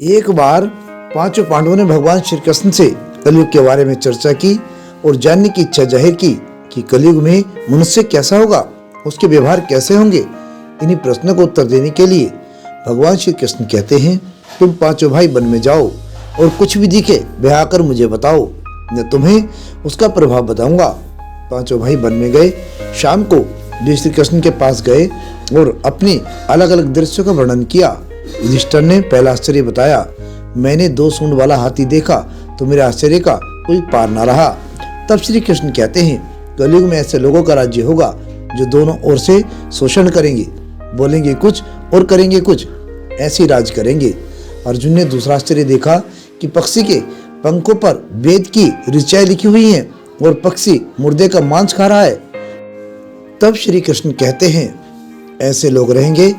एक बार पांचों पांडवों ने भगवान श्री कृष्ण से कलयुग के बारे में चर्चा की और जानने की इच्छा जाहिर की कि कलयुग में मनुष्य कैसा होगा, उसके व्यवहार कैसे होंगे। इन्हीं प्रश्नों को उत्तर देने के लिए भगवान श्री कृष्ण कहते हैं, तुम पांचों भाई वन में जाओ और कुछ भी दिखे वह आकर मुझे बताओ, मैं तुम्हें उसका प्रभाव बताऊंगा। पांचों भाई वन में गए। शाम को वे श्री कृष्ण के पास गए और अपने अलग अलग दृश्यों का वर्णन किया। युधिष्ठिर ने पहला आश्चर्य बताया, मैंने 2 सूंड वाला हाथी देखा तो मेरे आश्चर्य का कोई पार न रहा। तब श्री कृष्ण कहते हैं, कलयुग में ऐसे लोगों का राज्य होगा जो दोनों ओर से शोषण करेंगे, बोलेंगे कुछ और करेंगे कुछ, ऐसे राज करेंगे। अर्जुन ने दूसरा आश्चर्य देखा कि पक्षी के पंखों पर वेद की ऋचाएं लिखी हुई हैं और पक्षी मुर्दे का मांस खा रहा है। तब श्री कृष्ण कहते हैं, ऐसे लोग रहेंगे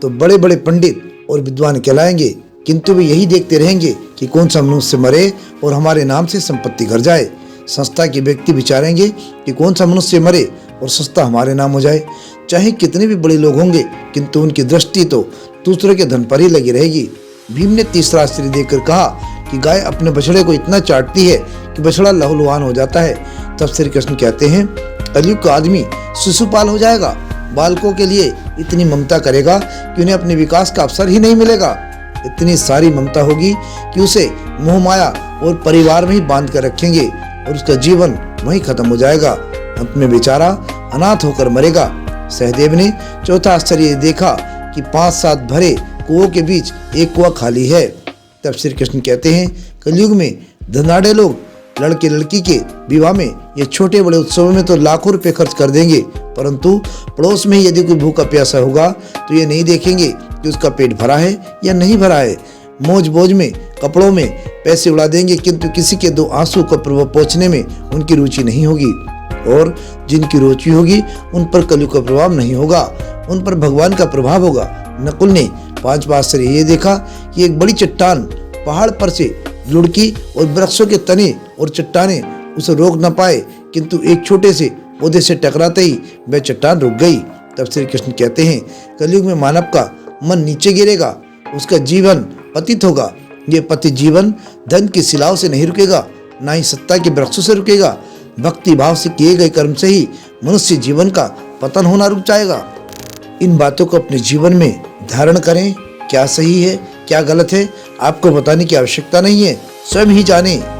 तो बड़े बड़े पंडित और विद्वान कहलाएंगे, किंतु वे यही देखते रहेंगे कि कौन सा मनुष्य मरे और हमारे नाम से संपत्ति घर जाए। संस्था के व्यक्ति विचारेंगे कि कौन सा मनुष्य मरे और संस्था हमारे नाम हो जाए। चाहे कितने भी बड़े लोग होंगे, किंतु उनकी दृष्टि तो दूसरे के धन पर ही लगी रहेगी। भीम ने तीसरा आश्चर्य देखकर कहा कि गाय अपने बछड़े को इतना चाटती है कि बछड़ा लहूलुहान हो जाता है। तब श्री कृष्ण कहते हैं, कलयुग का आदमी शिशुपाल हो जाएगा, बालकों के लिए इतनी ममता करेगा कि उन्हें अपने विकास का अवसर ही नहीं मिलेगा। इतनी सारी ममता होगी कि उसे मोह माया और परिवार में ही बांध कर रखेंगे और उसका जीवन वहीं खत्म हो जाएगा। अंत में बेचारा अनाथ होकर मरेगा। सहदेव ने चौथा आश्चर्य देखा कि 5-7 भरे कुओं के बीच एक कुआं खाली है। तब श्री कृष्ण कहते हैं, कलयुग में धनाढ़े लोग लड़के लड़की के विवाह में या छोटे बड़े उत्सवों में तो लाखों रुपए खर्च कर देंगे, परंतु पड़ोस में यदि कोई भूखा प्यासा होगा तो ये नहीं देखेंगे कि उसका पेट भरा है या नहीं भरा है। मौज बोझ में कपड़ों में पैसे उड़ा देंगे, किंतु किसी के 2 आंसू का प्रभाव पहुंचने में उनकी रुचि नहीं होगी। और जिनकी रुचि होगी उन पर कलयुग का प्रभाव नहीं होगा, उन पर भगवान का प्रभाव होगा। नकुल ने 5वां आश्चर्य ये देखा कि एक बड़ी चट्टान पहाड़ पर से लुढ़की और वृक्षों के तने और चट्टाने उसे रोक न पाए, किंतु एक छोटे से पौधे से टकराते ही वह चट्टान रुक गई। तब श्री कृष्ण कहते हैं, कलयुग में मानव का मन नीचे गिरेगा, उसका जीवन पतित होगा। ये पतित जीवन धन की शिलाओं से नहीं रुकेगा, ना ही सत्ता के वृक्षों से रुकेगा। भक्ति भाव से किए गए कर्म से ही मनुष्य जीवन का पतन होना रुक जाएगा। इन बातों को अपने जीवन में धारण करें। क्या सही है क्या गलत है आपको बताने की आवश्यकता नहीं है, स्वयं ही जानें।